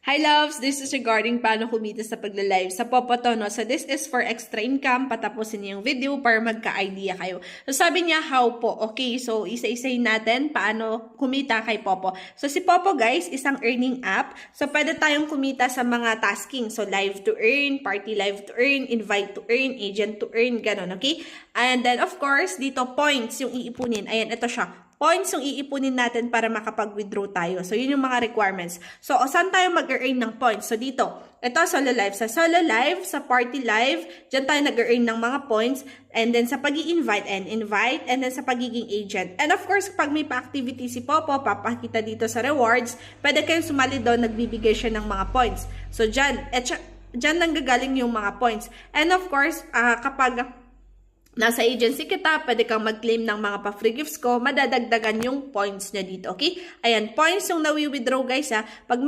Hi loves! This is regarding paano kumita sa pagla-live sa Popo to, no? So this is for extra income. Patapusin niyo yung video para magka-idea kayo. So sabi niya, how po? Okay, so isa-isahin natin paano kumita kay Popo. So si Popo guys, isang earning app. So pwede tayong kumita sa mga tasking. So live to earn, party live to earn, invite to earn, agent to earn, ganun, okay? And then of course, dito points yung iipunin. Ayan, ito siya. Points yung iipunin natin para makapag-withdraw tayo. So, yun yung mga requirements. So, saan tayo mag-earn ng points? So, dito, ito, solo live. Sa solo live, sa party live, dyan tayo nag-earn ng mga points. And then, sa pag-i-invite and invite. And then, sa pagiging agent. And of course, pag may pa-activity si Popo, papakita dito sa rewards, pwede kayong sumali doon, nagbibigay siya ng mga points. So, dyan nanggagaling yung mga points. And of course, kapag nasa agency kita, pwede kang mag-claim ng mga pa-free gifts ko, madadagdagan yung points niya dito, okay? Ayan, points yung nawi-withdraw guys ha. Pag